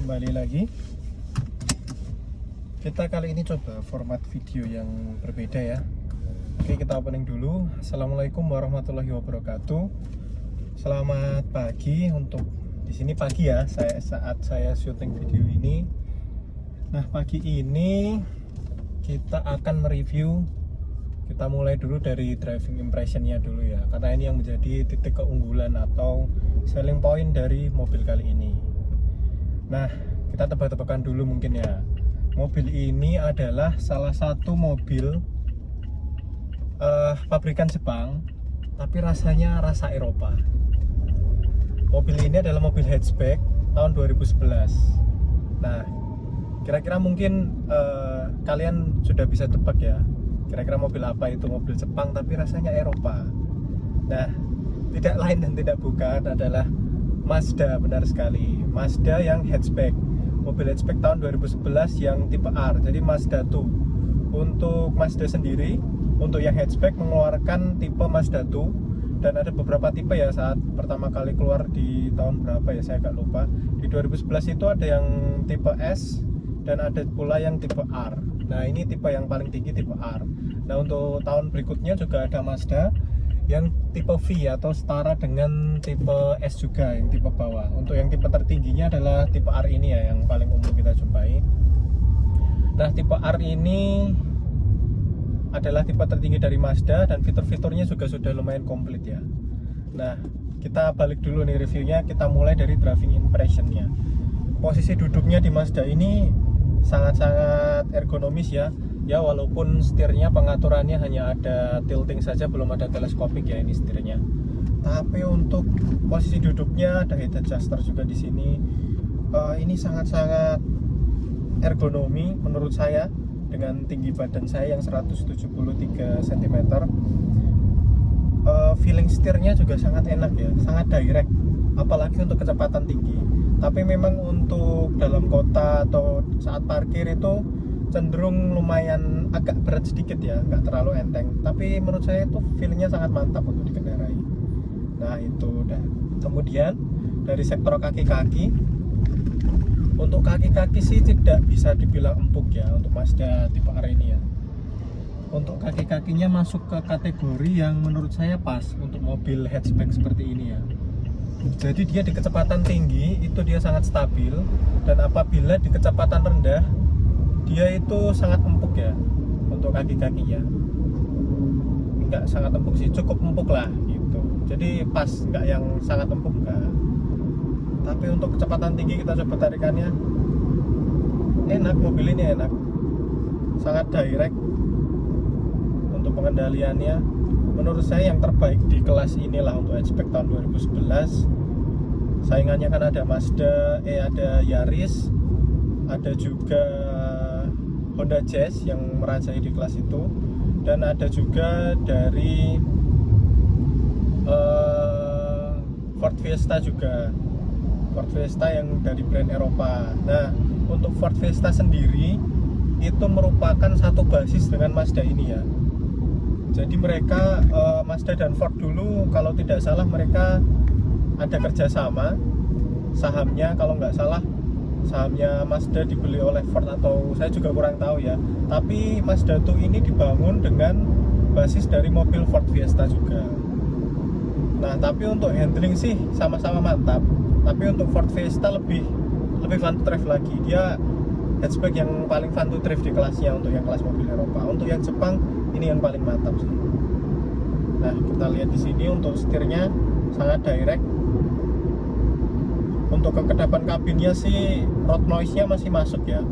kembali lagi. Kita kali ini coba format video yang berbeda ya. Oke, kita opening dulu. Assalamualaikum warahmatullahi wabarakatuh. Selamat pagi untuk di sini pagi ya. Saat saya syuting video ini. Nah, pagi ini kita akan mereview. Kita mulai dulu dari driving impressionnya dulu ya, karena ini yang menjadi titik keunggulan atau selling point dari mobil kali ini. Nah, kita tebak-tebakan dulu mungkin ya. Mobil ini adalah salah satu mobil pabrikan Jepang, tapi rasanya rasa Eropa. Mobil ini adalah mobil hatchback tahun 2011. Nah, kira-kira mungkin kalian sudah bisa tebak ya, kira-kira mobil apa itu, mobil Jepang tapi rasanya Eropa. Nah, tidak lain dan tidak bukan adalah Mazda, benar sekali. Mazda yang hatchback, mobil hatchback tahun 2011 yang tipe R, jadi Mazda 2. Untuk Mazda sendiri, untuk yang hatchback mengeluarkan tipe Mazda 2, dan ada beberapa tipe ya. Saat pertama kali keluar di tahun berapa ya, saya agak lupa. Di 2011 itu ada yang tipe S dan ada pula yang tipe R. Nah, ini tipe yang paling tinggi, tipe R. Nah, untuk tahun berikutnya juga ada Mazda yang tipe V atau setara dengan tipe S juga, yang tipe bawah. Untuk yang tipe tertingginya adalah tipe R ini ya, yang paling umum kita jumpai. Nah, tipe R ini adalah tipe tertinggi dari Mazda dan fitur-fiturnya juga sudah lumayan komplit ya. Nah, kita balik dulu nih reviewnya. Kita mulai dari driving impressionnya. Posisi duduknya di Mazda ini sangat-sangat ergonomis ya. Ya, walaupun setirnya pengaturannya hanya ada tilting saja, belum ada teleskopik ya ini setirnya. Tapi untuk posisi duduknya ada head adjuster juga di sini. Ini sangat-sangat ergonomi menurut saya, dengan tinggi badan saya yang 173 cm. Feeling setirnya juga sangat enak ya, sangat direct, apalagi untuk kecepatan tinggi. Tapi memang untuk dalam kota atau saat parkir itu cenderung lumayan agak berat sedikit ya, nggak terlalu enteng. Tapi menurut saya itu feelingnya sangat mantap untuk dikendarai. Nah, itu udah. Kemudian dari sektor kaki-kaki, untuk kaki-kaki sih tidak bisa dibilang empuk ya untuk Mazda tipe R ini ya. Untuk kaki-kakinya masuk ke kategori yang menurut saya pas untuk mobil hatchback seperti ini ya. Jadi dia di kecepatan tinggi itu dia sangat stabil, dan apabila di kecepatan rendah dia itu sangat empuk ya untuk kaki-kakinya. Enggak sangat empuk sih, cukup empuk lah gitu. Jadi pas, enggak yang sangat empuk enggak. Tapi untuk kecepatan tinggi kita coba tarikannya. Enak, mobil ini enak. Sangat direct untuk pengendaliannya. Menurut saya yang terbaik di kelas inilah untuk hatchback tahun 2011. Saingannya kan ada Mazda, ada Yaris, ada juga Honda Jazz yang merajai di kelas itu, dan ada juga dari Ford Fiesta juga. Ford Fiesta yang dari brand Eropa. Nah, untuk Ford Fiesta sendiri itu merupakan satu basis dengan Mazda ini ya. Jadi mereka Mazda dan Ford dulu kalau tidak salah mereka ada kerjasama sahamnya, kalau nggak salah sahamnya Mazda dibeli oleh Ford atau saya juga kurang tahu ya. Tapi Mazda 2 ini dibangun dengan basis dari mobil Ford Fiesta juga. Nah, tapi untuk handling sih sama-sama mantap. Tapi untuk Ford Fiesta lebih fun to drive lagi. Dia hatchback yang paling fun to drive di kelasnya untuk yang kelas mobil Eropa. Untuk yang Jepang ini yang paling mantap sih. Nah, kita lihat di sini untuk setirnya sangat direct. Untuk kekedapan kabinnya sih road noise-nya masih masuk ya.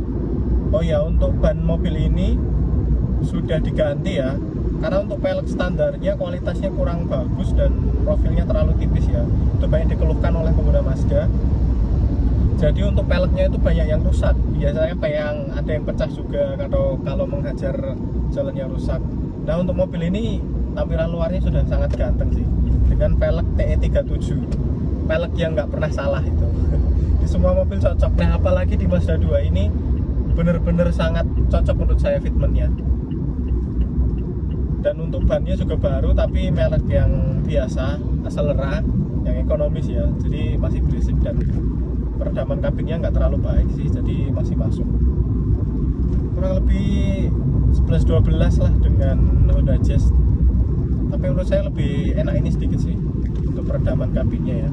Oh ya, untuk ban mobil ini sudah diganti ya. Karena untuk pelek standarnya kualitasnya kurang bagus dan profilnya terlalu tipis ya. Itu banyak dikeluhkan oleh pengguna Mazda. Jadi untuk peleknya itu banyak yang rusak. Biasanya ada yang pecah juga kalau menghajar jalan yang rusak. Nah, untuk mobil ini tampilan luarnya sudah sangat ganteng sih, dengan pelek TE37, pelek yang nggak pernah salah itu. Di semua mobil cocok. Nah, apalagi di Mazda 2 ini bener-bener sangat cocok menurut saya fitmentnya. Dan untuk bannya juga baru, tapi merek yang biasa, Acelera, yang ekonomis ya, jadi masih berisik dan peredaman kabinnya nggak terlalu baik sih, jadi masih masuk kurang lebih 11-12 lah dengan Honda Jazz. Tapi menurut saya lebih enak ini sedikit sih untuk peredaman kabinnya ya.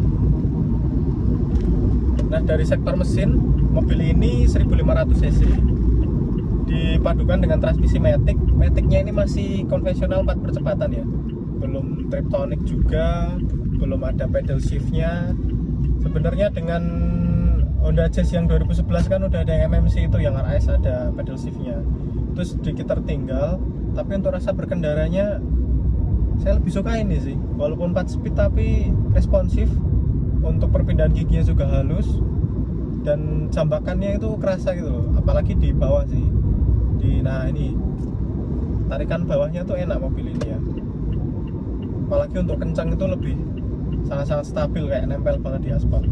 Nah, dari sektor mesin, mobil ini 1500 cc dipadukan dengan transmisi matic. Maticnya ini masih konvensional 4 percepatan ya, belum Triptonic juga, belum ada pedal shiftnya. Sebenarnya dengan Honda Jazz yang 2011 kan udah ada yang MMC itu, yang RS ada pedal shiftnya, itu sedikit tertinggal. Tapi untuk rasa berkendaranya saya lebih suka ini sih, walaupun 4 speed tapi responsif. Untuk perpindahan giginya juga halus, dan jambakannya itu kerasa gitu loh, apalagi di bawah sih. Nah ini tarikan bawahnya tuh enak mobil ini ya, apalagi untuk kencang itu lebih sangat-sangat stabil, kayak nempel banget di aspal.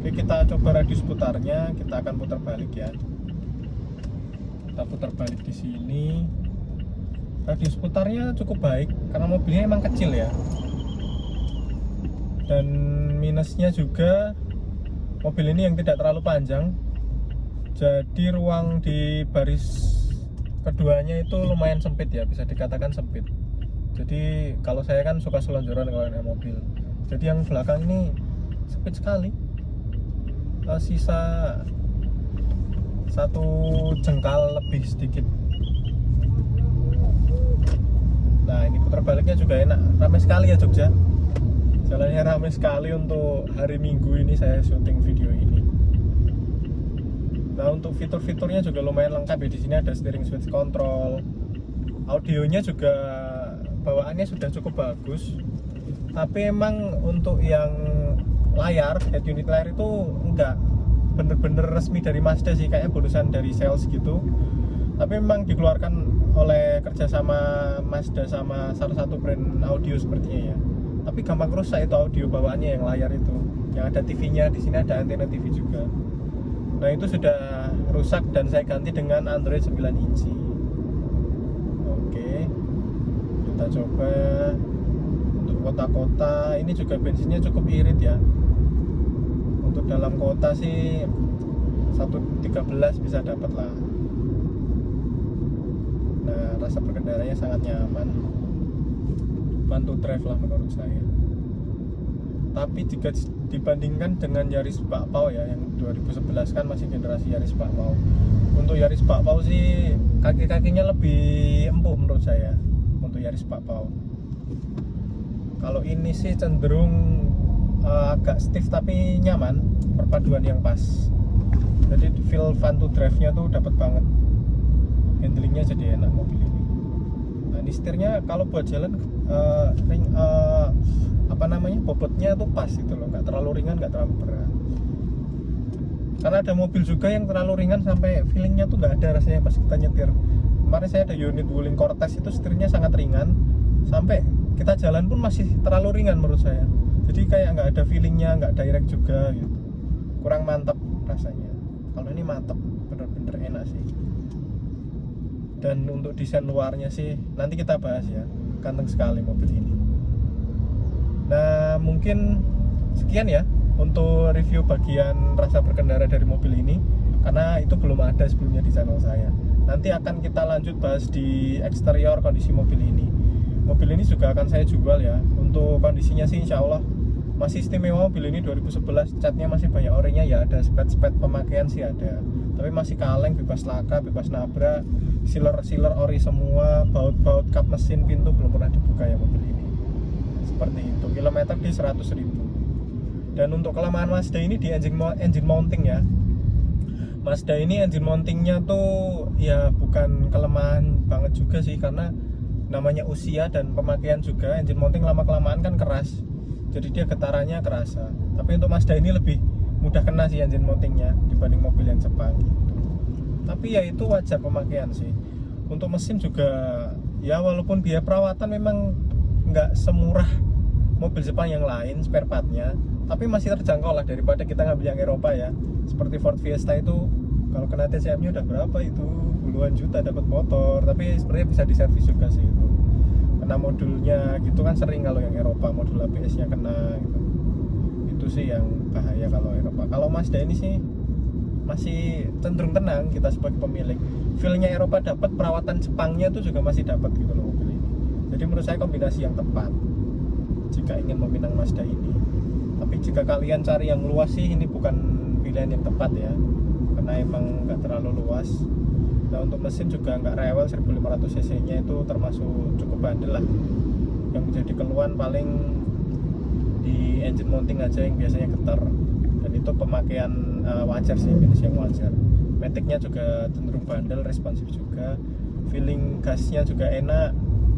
Oke, kita coba radius putarnya, kita akan putar balik ya. Kita putar balik di sini. Radius putarnya cukup baik karena mobilnya emang kecil ya. Dan minusnya juga mobil ini yang tidak terlalu panjang, jadi ruang di baris keduanya itu lumayan sempit ya, bisa dikatakan sempit. Jadi kalau saya kan suka selonjoran kalau naik mobil, jadi yang belakang ini sempit sekali. Sisa 1 jengkal lebih sedikit. Nah, ini putar baliknya juga enak, ramai sekali ya Jogja. Jalannya ramai sekali untuk hari Minggu ini saya syuting video ini. Nah, untuk fitur-fiturnya juga lumayan lengkap ya. Di sini ada steering switch control. Audionya juga bawaannya sudah cukup bagus. Tapi emang untuk yang layar, head unit layar itu enggak bener-bener resmi dari Mazda sih, kayaknya bonusan dari sales gitu. Tapi memang dikeluarkan oleh kerjasama Mazda sama salah satu brand audio sepertinya ya. Tapi gampang rusak itu audio bawaannya yang layar itu, yang ada TV-nya. Di sini ada antena TV juga. Nah, itu sudah rusak dan saya ganti dengan Android 9 inci. Oke, kita coba untuk kota-kota. Ini juga bensinnya cukup irit ya. Untuk dalam kota sih 113 bisa dapat lah. Nah, rasa berkendaranya sangat nyaman, fun to drive lah menurut saya. Tapi jika dibandingkan dengan Yaris Bakpao ya, yang 2011 kan masih generasi Yaris Bakpao. Untuk Yaris Bakpao sih kaki-kakinya lebih empuk menurut saya untuk Yaris Bakpao. Kalau ini sih cenderung agak stiff tapi nyaman, perpaduan yang pas. Jadi feel fun to drive-nya tuh dapat banget. Handlingnya jadi enak mobil ini. Nah, ini setirnya kalau buat jalan bobotnya tuh pas gitu loh, nggak terlalu ringan, nggak terlalu berat. Karena ada mobil juga yang terlalu ringan sampai feelingnya tuh nggak ada rasanya pas kita nyetir. Kemarin saya ada unit Wuling Cortez, itu setirnya sangat ringan, sampai kita jalan pun masih terlalu ringan menurut saya. Jadi kayak nggak ada feelingnya, nggak direct juga gitu, kurang mantap rasanya. Kalau ini mantap, bener-bener enak sih. Dan untuk desain luarnya sih nanti kita bahas ya, ganteng sekali mobil ini. Nah, mungkin sekian ya untuk review bagian rasa berkendara dari mobil ini, karena itu belum ada sebelumnya di channel saya. Nanti akan kita lanjut bahas di eksterior kondisi mobil ini. Mobil ini juga akan saya jual ya. Untuk kondisinya sih insya Allah masih istimewa. Mobil ini 2011, catnya masih banyak orenya ya, ada spet-spet pemakaian sih ada, tapi masih kaleng, bebas laka, bebas nabrak, sealer ori semua, baut kap mesin, pintu belum pernah dibuka ya mobil ini. Seperti itu, kilometer di 100.000. Dan untuk kelemahan Mazda ini di engine mounting ya. Mazda ini engine mountingnya tuh ya bukan kelemahan banget juga sih, karena namanya usia dan pemakaian juga. Engine mounting lama-kelamaan kan keras, jadi dia getarannya kerasa. Tapi untuk Mazda ini lebih mudah kena sih engine mountingnya dibanding mobil yang Jepang gitu. Tapi ya itu wajar pemakaian sih. Untuk mesin juga ya, walaupun biaya perawatan memang nggak semurah mobil Jepang yang lain spare partnya, tapi masih terjangkau lah daripada kita ngambil yang Eropa ya. Seperti Ford Fiesta itu kalau kena TCM nya udah berapa itu, puluhan juta dapat motor, tapi sebenarnya bisa diservis juga sih itu. Kena modulnya gitu kan sering kalau yang Eropa, modul ABS nya kena gitu. Itu itu sih yang bahaya kalau Eropa. Kalau Mazda ini sih masih cenderung tenang, kita sebagai pemilik. Feel-nya Eropa dapat, perawatan Jepangnya itu juga masih dapat gitu loh mobil ini. Jadi menurut saya kombinasi yang tepat jika ingin meminang Mazda ini. Tapi jika kalian cari yang luas sih, ini bukan pilihan yang tepat ya, karena emang nggak terlalu luas. Nah untuk mesin juga nggak rewel, 1500 cc nya itu termasuk cukup bandel lah. Yang menjadi keluhan paling di engine mounting aja yang biasanya getar, dan itu pemakaian wajar sih, jenis yang wajar. Matic-nya juga cenderung bandel, responsif juga. Feeling gasnya juga enak,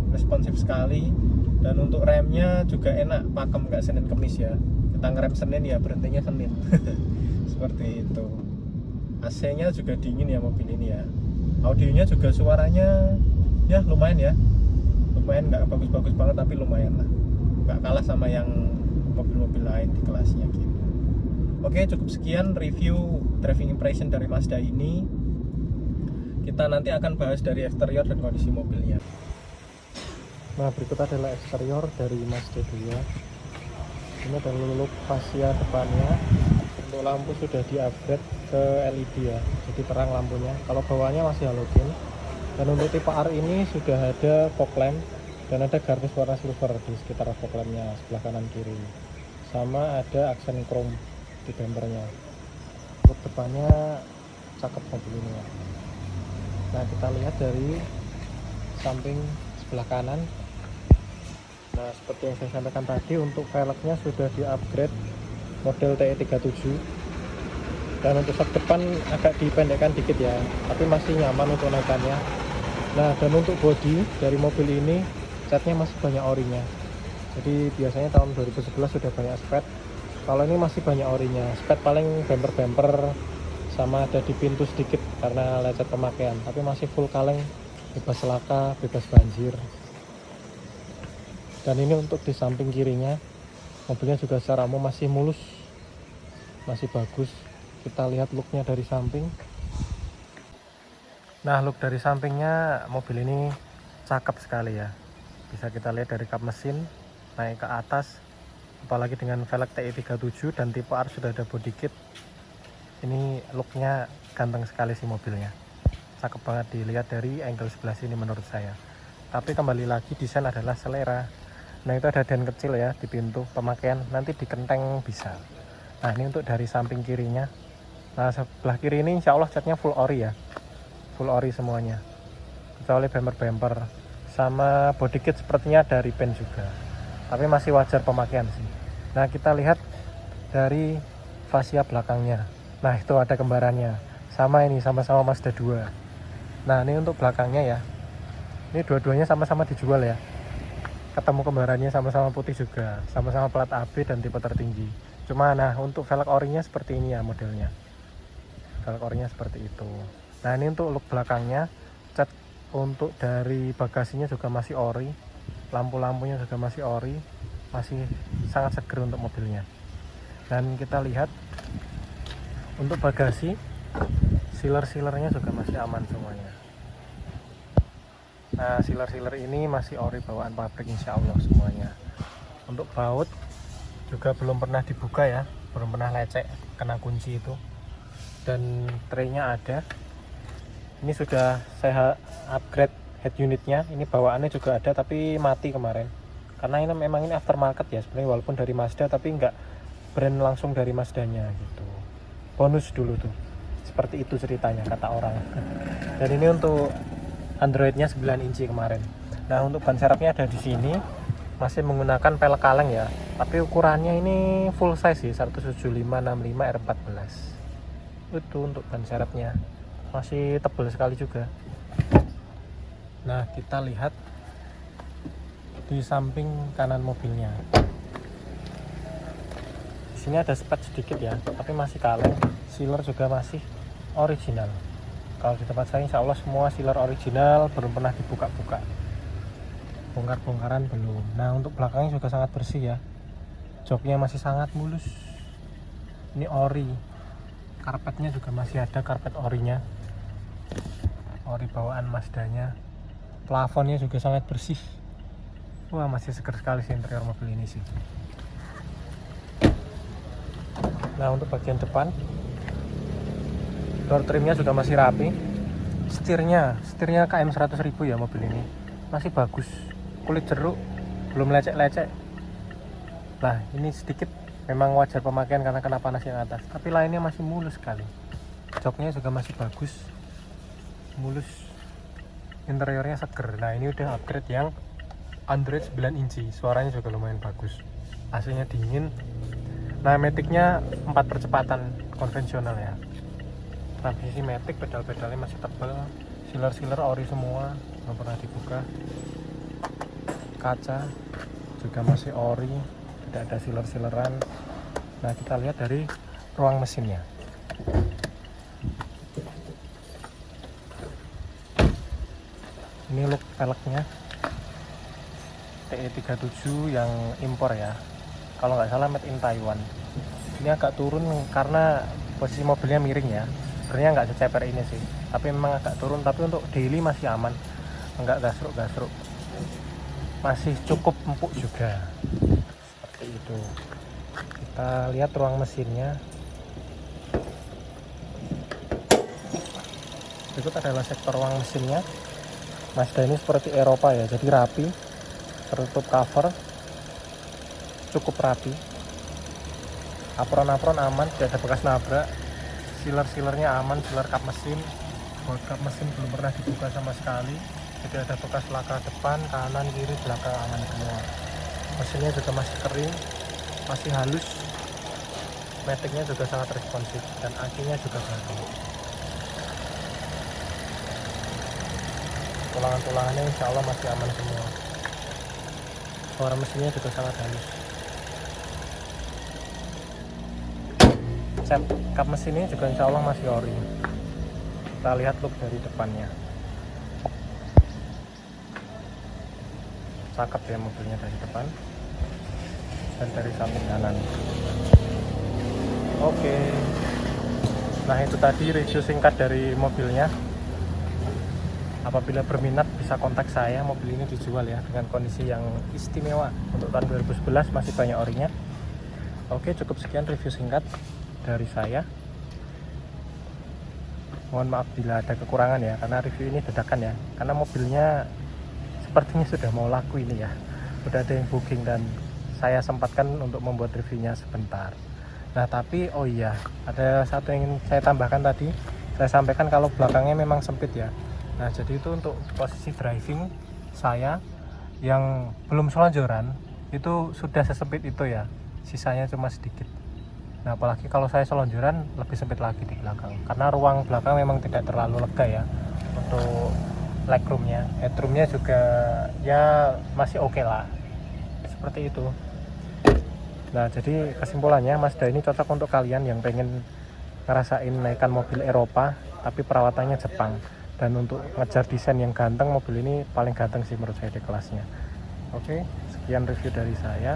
responsif sekali. Dan untuk remnya juga enak, pakem, nggak Senin Kemis ya. Kita ngerem Senin ya berhentinya Senin. Seperti itu. AC-nya juga dingin ya mobil ini ya. Audionya juga suaranya ya lumayan ya. Lumayan, nggak bagus-bagus banget tapi lumayan lah. Nggak kalah sama yang mobil-mobil lain di kelasnya gitu. Oke, cukup sekian review driving impression dari Mazda ini. Kita nanti akan bahas dari eksterior dan kondisi mobilnya. Nah, berikut adalah eksterior dari Mazda 2. Ini adalah look fascia depannya. Untuk lampu sudah di-upgrade ke LED ya, jadi terang lampunya. Kalau bawahnya masih halogen. Dan untuk tipe R ini sudah ada fog lamp dan ada garnish warna silver di sekitar fog lampnya sebelah kanan kiri. Sama ada aksen chrome di bumpernya. Look depannya cakep mobil ini ya. Nah, kita lihat dari samping sebelah kanan. Nah, seperti yang saya sampaikan tadi, untuk velgnya sudah di-upgrade model TE37. Dan untuk sak depan agak dipendekkan dikit ya, tapi masih nyaman untuk naikannya. Nah, dan untuk bodi dari mobil ini catnya masih banyak orinya. Jadi biasanya tahun 2011 sudah banyak spet. Kalau ini masih banyak orinya. Spet paling bumper-bumper sama ada di pintu sedikit karena lecet pemakaian, tapi masih full kaleng, bebas laka, bebas banjir. Dan ini untuk di samping kirinya, mobilnya juga secara umum masih mulus, masih bagus. Kita lihat looknya dari samping. Nah, look dari sampingnya mobil ini cakep sekali ya. Bisa kita lihat dari kap mesin naik ke atas, apalagi dengan velg TE37 dan tipe R sudah ada body kit. Ini looknya ganteng sekali sih mobilnya, cakep banget dilihat dari angle sebelah sini menurut saya. Tapi kembali lagi, desain adalah selera. Nah, itu ada den kecil ya di pintu pemakaian, nanti di kenteng bisa. Nah, ini untuk dari samping kirinya. Nah, sebelah kiri ini insya Allah catnya full ori ya, full ori semuanya, kecuali bumper-bumper sama body kit sepertinya dari pen juga, tapi masih wajar pemakaian sih. Nah, kita lihat dari fascia belakangnya. Nah, itu ada kembarannya, sama ini, sama-sama Mazda 2. Nah, ini untuk belakangnya ya, ini dua-duanya sama-sama dijual ya, ketemu kembarannya, sama-sama putih juga, sama-sama plat AB dan tipe tertinggi. Cuma nah, untuk velg orinya seperti ini ya modelnya, velg orinya seperti itu. Nah, ini untuk look belakangnya. Cat untuk dari bagasinya juga masih ori, lampu-lampunya juga masih ori, masih sangat seger untuk mobilnya. Dan kita lihat untuk bagasi, sealer-sealernya juga masih aman semuanya. Nah, sealer-sealer ini masih ori bawaan pabrik insya Allah semuanya. Untuk baut juga belum pernah dibuka ya, belum pernah lecek kena kunci itu. Dan traynya ada. Ini sudah saya upgrade head unitnya. Ini bawaannya juga ada tapi mati kemarin, karena ini memang ini aftermarket ya sebenarnya, walaupun dari Mazda tapi enggak brand langsung dari Mazdanya gitu, bonus dulu tuh, seperti itu ceritanya kata orang. Dan ini untuk Androidnya 9 inci kemarin. Nah, untuk ban serepnya ada di sini, masih menggunakan pelek kaleng ya, tapi ukurannya ini full size sih, 175/65 R14. Itu untuk ban serepnya masih tebal sekali juga. Nah, kita lihat di samping kanan mobilnya. Di sini ada spet sedikit ya, tapi masih kaleng. Sealer juga masih original. Kalau di tempat saya insya Allah semua sealer original, belum pernah dibuka-buka. Bongkar-bongkaran belum. Nah, untuk belakangnya juga sangat bersih ya. Joknya masih sangat mulus. Ini ori. Karpetnya juga masih ada karpet orinya. Ori bawaan Mazdanya. Plafonnya juga sangat bersih. Wah, masih seger sekali sih interior mobil ini sih. Nah untuk bagian depan, door trimnya juga masih rapi. Setirnya KM 100.000 ya mobil ini, masih bagus, kulit jeruk, belum lecek-lecek. Nah ini sedikit memang wajar pemakaian karena kena panas yang atas, tapi lainnya masih mulus sekali. Joknya juga masih bagus, mulus, interiornya seger. Nah ini udah upgrade yang Android 9 inci, suaranya juga lumayan bagus, AC-nya dingin. Nah maticnya 4 percepatan konvensional ya, transmisi matic, pedal-pedalnya masih tebal, sealer ori semua, belum pernah dibuka. Kaca juga masih ori, tidak ada sealer-sealeran. Nah kita lihat dari ruang mesinnya. Ini look peleknya TE37 yang impor ya, kalau nggak salah made in Taiwan. Ini agak turun karena posisi mobilnya miring ya, sebenarnya nggak seceper ini sih, tapi memang agak turun. Tapi untuk daily masih aman, nggak gasruk, masih cukup empuk juga, seperti itu. Kita lihat ruang mesinnya. Berikut adalah sektor ruang mesinnya. Mazda ini seperti Eropa ya, jadi rapi, tertutup cover, cukup rapi. Apron aman, tidak ada bekas nabrak. Sealernya aman, sealer kap mesin. Baut kap mesin belum pernah dibuka sama sekali. Tidak ada bekas laka depan, kanan, kiri, belakang aman semua. Mesinnya juga masih kering, masih halus. Maticnya juga sangat responsif dan akinya juga baru. Tulangan-tulangannya insya Allah masih aman semua. Suara mesinnya juga sangat halus. Cat kap mesinnya juga insya Allah masih ori. Kita lihat look dari depannya. Cakep ya mobilnya dari depan dan dari samping kanan. Oke. Nah itu tadi review singkat dari mobilnya. Apabila berminat bisa kontak saya, mobil ini dijual ya dengan kondisi yang istimewa. Untuk tahun 2011 masih banyak orinya. Oke, cukup sekian review singkat dari saya. Mohon maaf bila ada kekurangan ya, karena review ini dadakan ya, karena mobilnya sepertinya sudah mau laku ini ya, udah ada yang booking dan saya sempatkan untuk membuat reviewnya sebentar. Nah tapi oh iya, ada satu yang ingin saya tambahkan tadi, saya sampaikan kalau belakangnya memang sempit ya. Nah jadi itu untuk posisi driving saya yang belum selonjoran itu sudah sesempit itu ya, sisanya cuma sedikit. Nah apalagi kalau saya selonjoran lebih sempit lagi di belakang, karena ruang belakang memang tidak terlalu lega ya. Untuk legroomnya, headroomnya juga ya masih oke lah, seperti itu. Nah jadi kesimpulannya, Mazda ini cocok untuk kalian yang pengen ngerasain naikkan mobil Eropa tapi perawatannya Jepang. Dan untuk ngejar desain yang ganteng, mobil ini paling ganteng sih menurut saya di kelasnya. Oke, sekian review dari saya.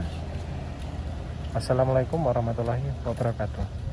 Assalamualaikum warahmatullahi wabarakatuh.